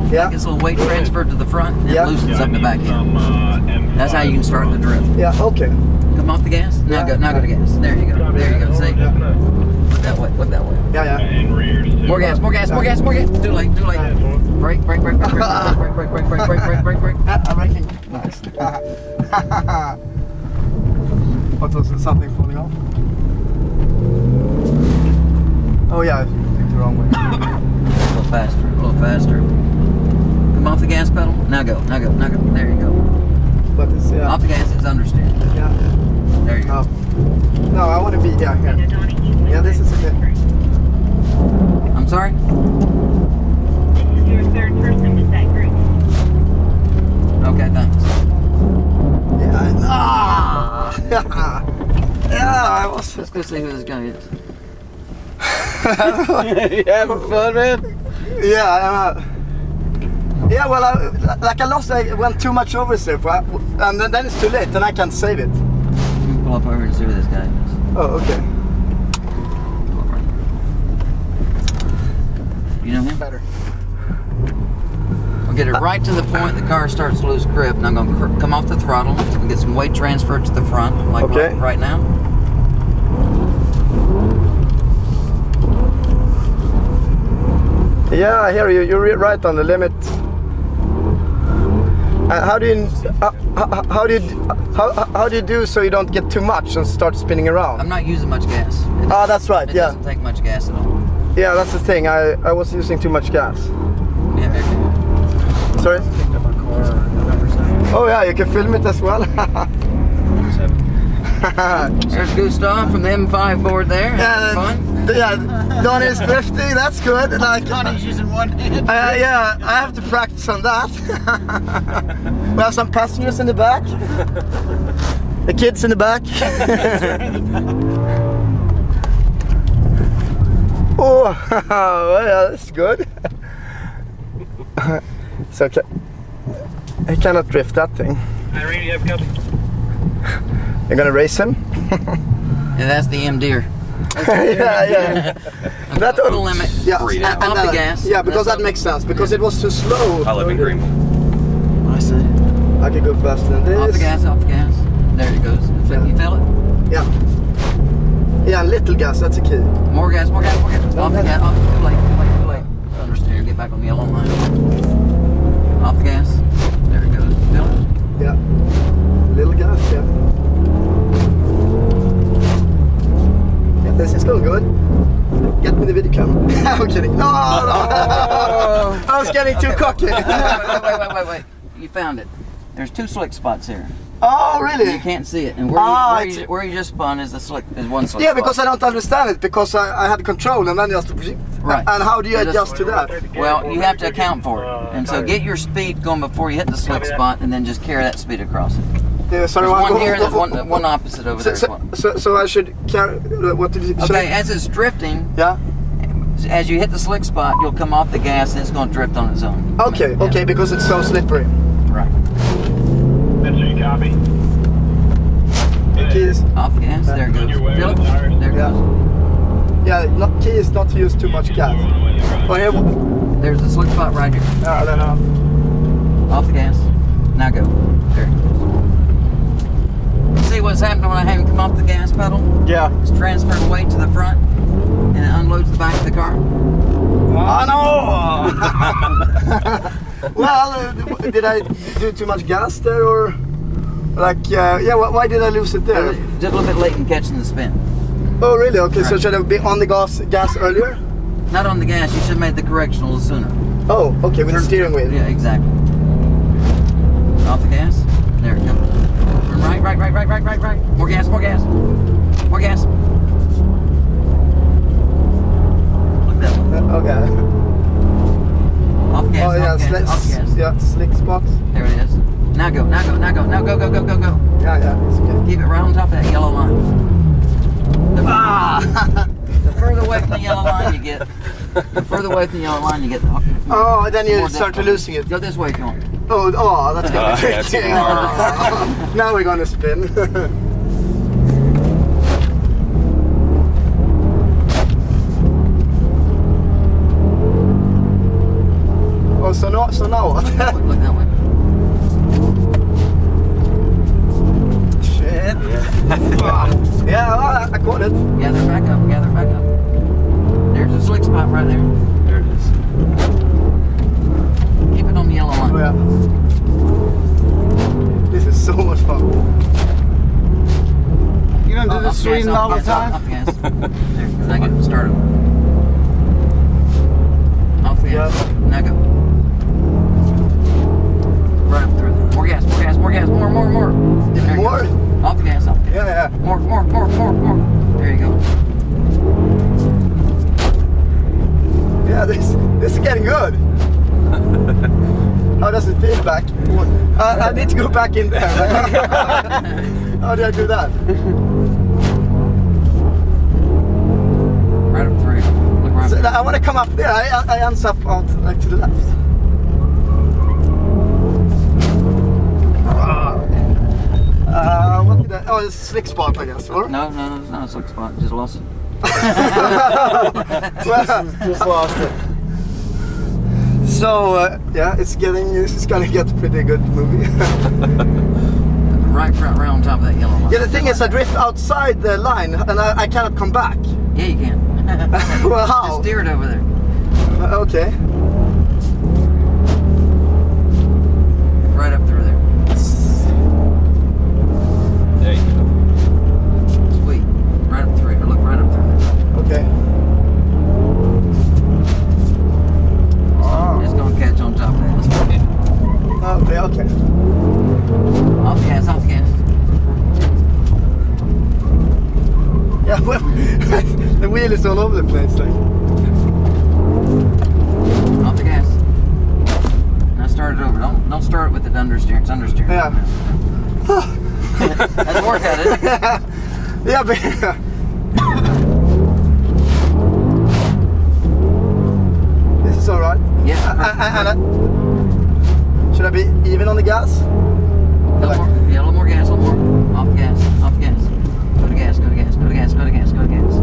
That gets a little weight transferred to the front and it loosens up the back end. That's how you can start the drift. Yeah, okay. Come off the gas. Now go to gas. There you go. There you go. See? Look that way. Look that way. Yeah. More gas, more gas, more gas, more gas. Too late, too late. Brake, brake, brake, brake, brake, brake, brake, brake, brake, brake, brake, brake, brake. I'm braking. Nice. What was it? Something falling off? Oh yeah, I picked the wrong way. A little faster, a little faster. Come off the gas pedal. Now go, now go, now go. There you go. But it's off the gas, it's understeer. Yeah. There you go. No, I want to be here. Yeah, this is okay. I'm sorry? This is your third person with that group. Okay, thanks. Yeah, I was. Let's go see who this guy is. You having fun, man? Yeah, yeah. Well, I went too much over stuff, and then it's too late, and I can't save it. Let me pull up over and see who this guy is. Oh, okay. You know him? Better. I'll get it right to the point the car starts to lose grip, and I'm going to come off the throttle and get some weight transferred to the front, like right now. Yeah, I hear you. You're right on the limit. How do you do so you don't get too much and start spinning around? I'm not using much gas. That's right. It doesn't take much gas at all. Yeah, that's the thing. I was using too much gas. Yeah, sorry? Oh yeah, you can film it as well. There's Gustav from the M5 board there. Yeah, fun. Yeah, Donnie's drifting. That's good. Like Donnie's using one hand. Yeah, I have to practice on that. We have some passengers in the back. The kids in the back. Oh, yeah, that's good. It's okay. I cannot drift that thing. Irene, you have company. You're gonna race him? Yeah, that's the M deer. Yeah. That's the limit. Yeah, off the gas. Yeah, because that makes sense. Because it was too slow. I live in Greenville. I see. I can go faster than this. Off the gas, off the gas. There it goes. You feel it? Yeah. Yeah, little gas, that's a key. More gas, more gas, more gas. Off the gas. Too late, too late, too late. Understeer, get back on the yellow line. Off the gas. There it goes. Feel it? Yeah. Little gas, yeah. Yeah, this is going good. Get me the video camera. I'm kidding. No! I was getting too cocky. Wait. You found it. There's two slick spots here. Oh, really? You can't see it. And where you just spun is one slick spot. Yeah, because I don't understand it. Because I had control and then just... Right. And how do you adjust to that? Well, you have to account for it. And so get your speed going before you hit the slick spot and then just carry that speed across it. Yeah, sorry, there's one here and there's one opposite over there. So I should carry... What did you... Okay, as it's drifting... Yeah? As you hit the slick spot, you'll come off the gas and it's going to drift on its own. Okay, okay, because it's so slippery. Right. Copy. Keys. Off the gas. There it goes. Feel it? There it goes. Yeah, key is not to use too much gas. Oh, here. There's a slick spot right here. I don't know. Off the gas. Now go. There it goes. See what's happening when I have him come off the gas pedal? Yeah. It's transferring weight to the front and it unloads the back of the car. Oh no! Well, did I do too much gas there, or like, yeah? Why did I lose it there? Just a little bit late in catching the spin. Oh, really? Okay, right. So should I be on the gas earlier? Not on the gas. You should have made the correction a little sooner. Oh, okay, with the steering wheel. Yeah, exactly. Off the gas. There it goes. Right. More gas. More gas. More gas. Look that way. Okay. Off gas. Oh yeah, off gas. Yeah, slick spots. There it is. Now go. Now go. Go. Yeah, it's good. Keep it right on top of that yellow line. The further away from the yellow line you get, the Oh, then you start to losing it. Go this way if you want. Oh, that's gonna be tricky. Now we're gonna spin. Oh, So now what? Look that way. Shit. Yeah, I caught it. Gather back up. Gather back up. There's a slick spot right there. There it is. Keep it on the yellow line. Oh yeah. This is so much fun. You don't do this Sweden all the time? Off gas. There, now get started. Off gas. Yeah. Now go. Right up through there. More gas, more gas, more gas, more. There you More? go. Off gas, off gas. Yeah. More. There you go. Yeah, this is getting good. How does it feel back? I need to go back in there. How do I do that? Right up through. Look right So up. I want to come up there. I ends up out like to the left. What did I? Oh, it's a slick spot, I guess. Or? No, it's not a slick spot. Just lost it. Just lost it. So yeah, it's gonna get a pretty good movie. Right round on top of that yellow line. Yeah, the thing is, I drift outside the line and I cannot come back. Yeah, you can. Well, how? Just steer it over there. Okay. Right up through there. There you go. Sweet. Right up through there. Look right up through there. Okay. Oh. It's gonna catch on top of that. Let's go. Okay. Off gas, off gas. Yeah, well, the wheel is all over the place. Like. Off the gas. Now start it over. Don't start it with the understeer. It's understeer. Yeah. That's work at it. Yeah, but this is all right. Yeah. Should I be even on the gas? A little more gas, a little more. Off gas, off gas. Go to gas, go to gas, go to gas, go to gas, go to gas.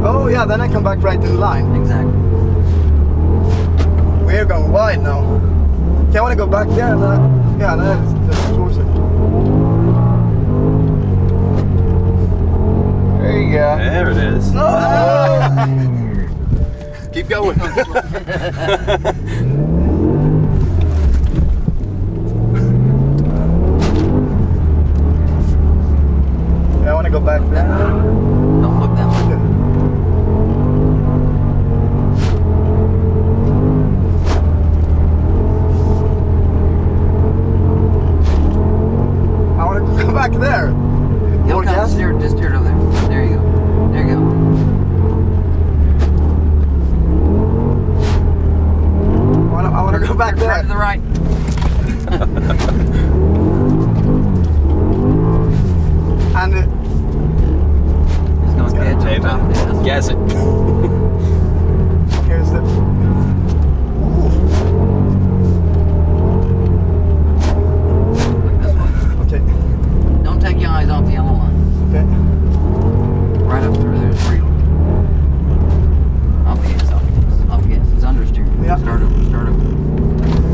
Oh yeah, then I come back right in line. Exactly. We're going wide now. Okay, I want to go back there. Yeah, that's towards it. There you go. There it is. Keep going. Yeah, I want to go back there. Don't look that way. I want to go back there. You'll More come gas? just steer it over there. There you go. There you go. I want to go back Right there. to the right. And It's gonna catch on top of that. Guess it. here's the. Look this way. Okay. Don't take your eyes off the yellow line. Okay. Right up through there. Free. Off the gas, off the gas, off the gas. It's understeer. Yeah. Start over, start over.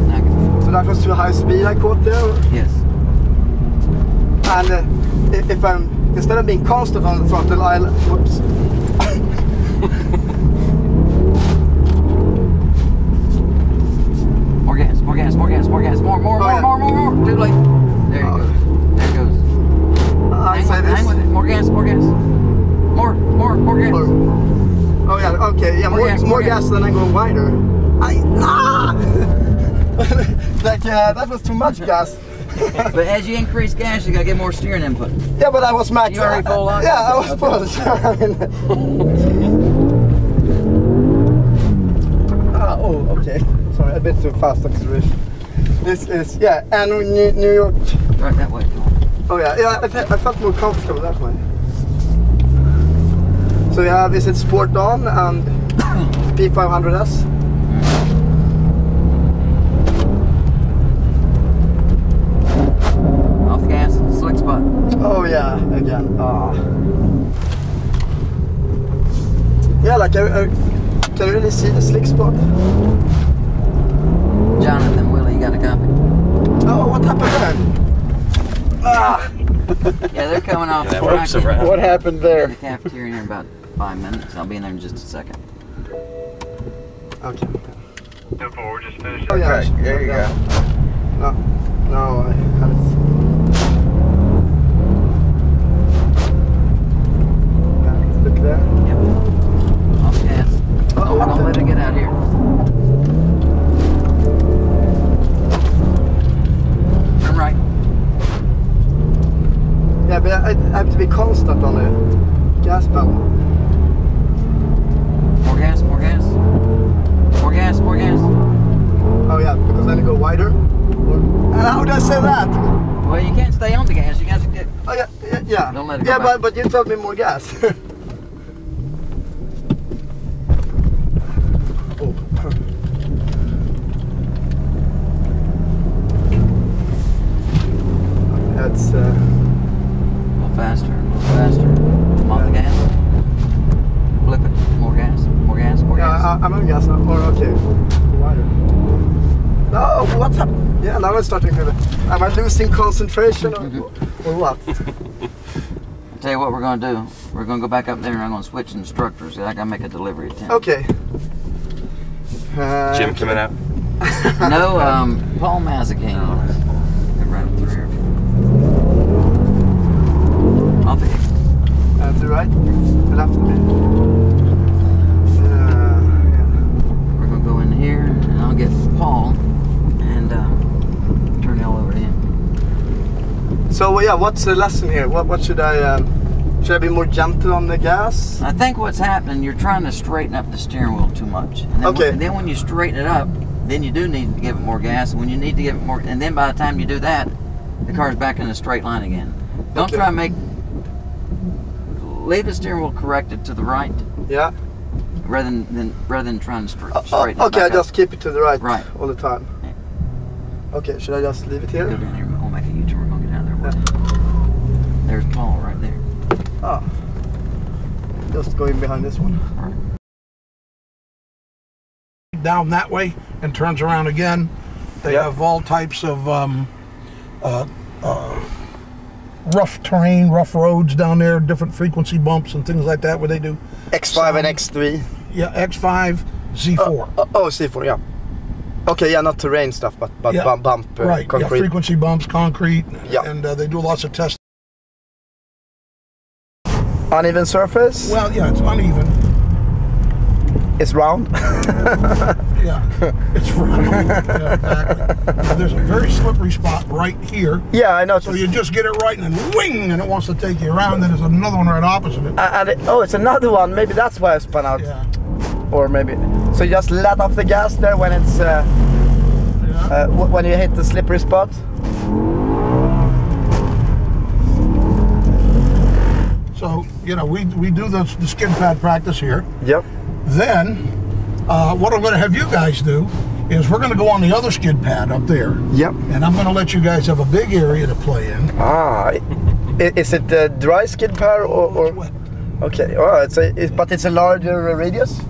Now go. So that was too high speed I caught there. Yes. And if I'm instead of being constant on the throttle, I'll whoops. More gas, more gas, more gas, more gas, more. yeah. More. Too late. There it goes. There it goes. Hang with it. More gas, more gas. More gas. Oh yeah, okay, yeah, more gas than I'm going wider. That was too much gas. But as you increase gas, you gotta get more steering input. Yeah, but I was max. You already full on? Yeah, I was full. Oh, okay. Sorry, a bit too fast acceleration. This is, yeah, and New York. Right that way. Oh yeah, I felt more comfortable that way. So you have, is it Sport On and P500S? Off the gas, slick spot. Oh yeah, again. Yeah, like I can really see the slick spot. Yeah, they're coming off the works track. around. What happened In there? the cafeteria in about 5 minutes. I'll be in there in just a second. Okay. 10-4, we're just finishing. Oh, yeah. Okay, there you go. No, I haven't. Look there. Yep. Off gas. Oh, don't let it get out here. Turn right. Yeah, but I have to be constant on the gas pedal. More gas, more gas. More gas, more gas. Oh yeah, because then you go wider. And how would I say that? Well, you can't stay on the gas. You got to get. Oh yeah, yeah. Don't let it go yeah, back. but you told me more gas. Oh. That's A little faster, a little faster. Come off the gas. Flip it. More gas, more gas, more gas. yeah, I'm on gas now. Or okay, wider. No, what's happening? Yeah, now it's starting to. Am I losing concentration or what? Tell you what we're going to do. We're going to go back up there and I'm going to switch instructors. I got to make a delivery at 10. Okay. Jim coming out. No, Paul Mazzacane. They're right up through here. Off the gas. To the right? The left of me. We're going to go in here and I'll get Paul and turn it all over to him. So yeah, what's the lesson here? What should I be more gentle on the gas? I think what's happening, you're trying to straighten up the steering wheel too much. And then, Okay. and then when you straighten it up, then you do need to give it more gas. And when you need to give it more, and then by the time you do that, the car's back in a straight line again. Don't Okay. try to leave the steering wheel corrected to the right, Yeah. rather than trying to straighten it Okay, I back just up. keep it to the right, Right. all the time. Okay, should I just leave it here? Go down here. We'll make a U-turn. We're gonna get out of there. There's Paul right there. Oh. Just going behind this one. All right. Down that way and turns around again. They Yep. have all types of rough terrain, rough roads down there, different frequency bumps and things like that where they do. X5 and X3. Yeah, X5, Z4. Oh, C4, yeah. Okay, yeah, not terrain stuff, but Yeah. bump Right, concrete. yeah, frequency bumps, concrete, Yeah. and they do lots of tests. Uneven surface. Well, yeah, it's uneven. It's round. Yeah, it's round. Yeah, exactly. There's a very slippery spot right here. Yeah, I know. So you just get it right and then wing, and it wants to take you around. Then there's another one right opposite it. It's another one. Maybe that's why I spun out. Yeah. Or maybe. So you just let off the gas there when it's when you hit the slippery spot. So, you know, we do the skid pad practice here. Yep. Then, what I'm going to have you guys do is we're going to go on the other skid pad up there. Yep. And I'm going to let you guys have a big area to play in. Ah, is it the dry skid pad or? It's wet. Okay. Oh, but it's a larger radius.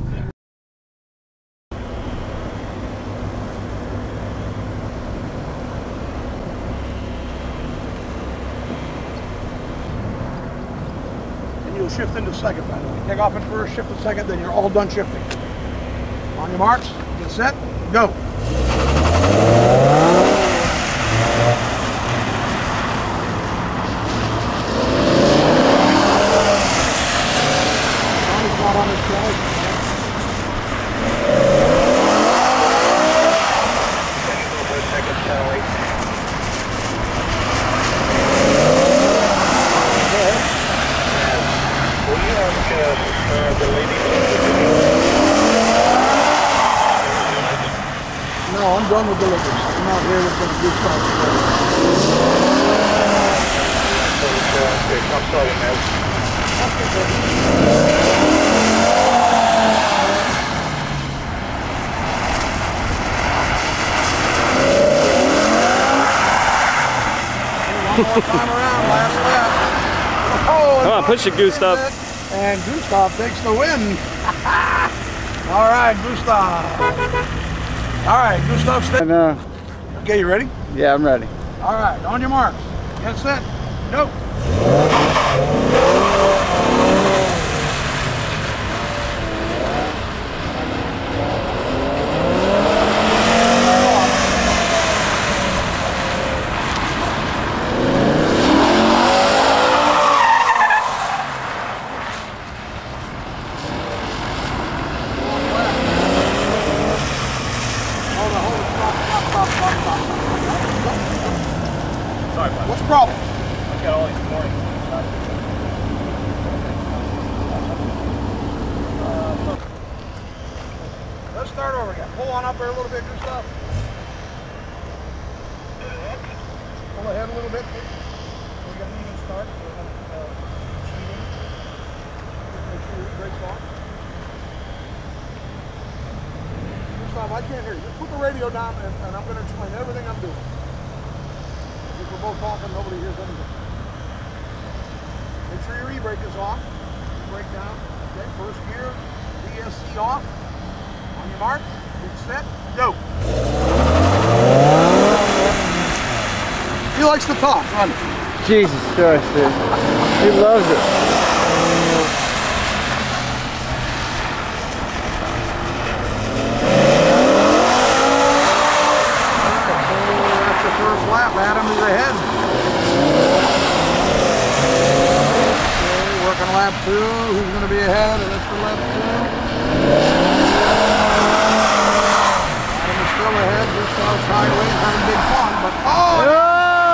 And you'll shift into second pad. You take off in first, shift to second, then you're all done shifting. On your marks, get set, go. Not on his side. No, I'm done with deliveries. I'm out here with the good stuff. One more time around, last lap. Oh, Come on, push it, Gustav. and Gustav takes the win. All right, Gustav. All right, Gustav, stay. Okay, you ready? Yeah, I'm ready. All right, on your marks. Get set, go. What's the problem? I've got all these warnings. Let's start over again. Pull on up there a little bit, Gustav. Pull ahead a little bit. We got an even start. Make sure your brakes on. Gustav, I can't hear you. Just put the radio down and I'm going to explain everything I'm doing. If we're both talking, nobody hears anything. Make sure your e-brake is off. Brake down. Okay, first gear. DSC off. On your mark. Get set. Go. He likes to talk. Run. Jesus Christ, dude. He loves it. That's the first lap. Adam is ahead. Okay, working lap 2. Who's going to be ahead? That's for lap 2. Adam is still ahead. Just out sideways. Having big fun. But oh!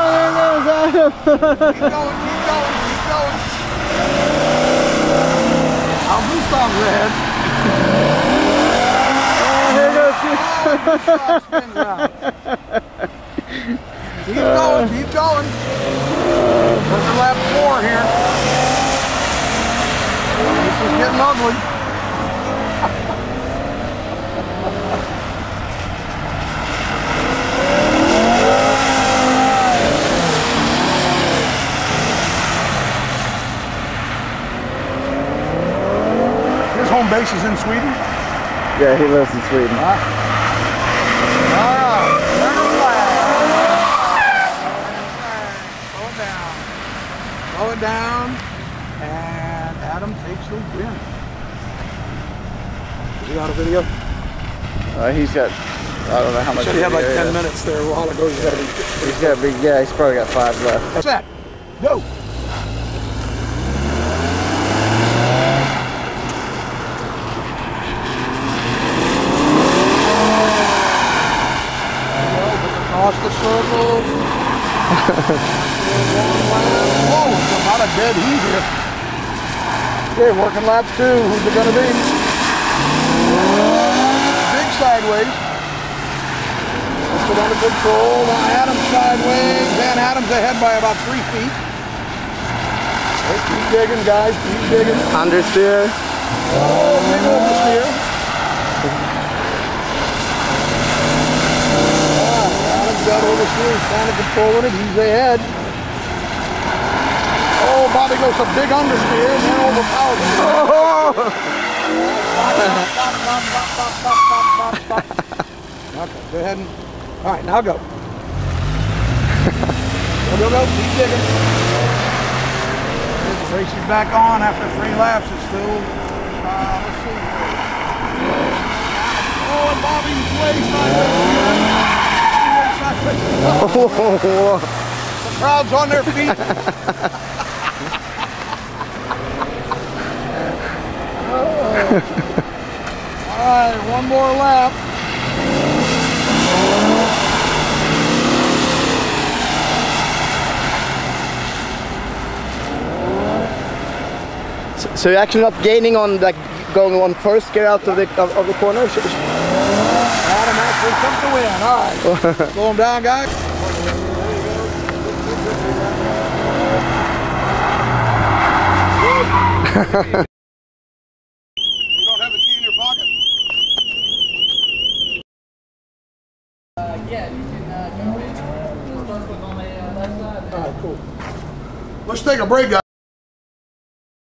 There goes Adam. Keep going, keep going, keep going. Now Gustav's ahead. Here goes Gustav spins out. Keep going, keep going. This is lap 4 here. This is getting ugly. His home base is in Sweden. Yeah, he lives in Sweden. All right, center flag. Slow it down, and Adam takes the win. You got a video? He's got, I don't know how much. He had like video 10 minutes there a while ago. He's got big, yeah, he's probably got 5 left. Set, go. Across the circle. Whoa, about a dead heat here. Okay, working lap 2. Who's it going to be? Big sideways. Let's get under control. Now Adam's sideways. And Adam's ahead by about 3 feet. Okay, keep digging, guys. Keep digging. Understeer. Oh, big oversteer. Got oversteer, he's trying to control it, he's ahead. Oh, Bobby goes a big understeer and then overpowers him. Oh. Okay, go ahead and, all right, now go. Go, keep digging. Race is back on after 3 laps, it's still, let's see. Oh, and Bobby's way sideways. The crowd's on their feet. All right, one more lap. So you're actually not gaining on, like, going on first gear out of the corner? Adam actually comes to win. All right. Slow him down, guys. You don't have the key in your pocket? Yeah, you can jump in. First one on the left side. All right, cool. Let's take a break, guys.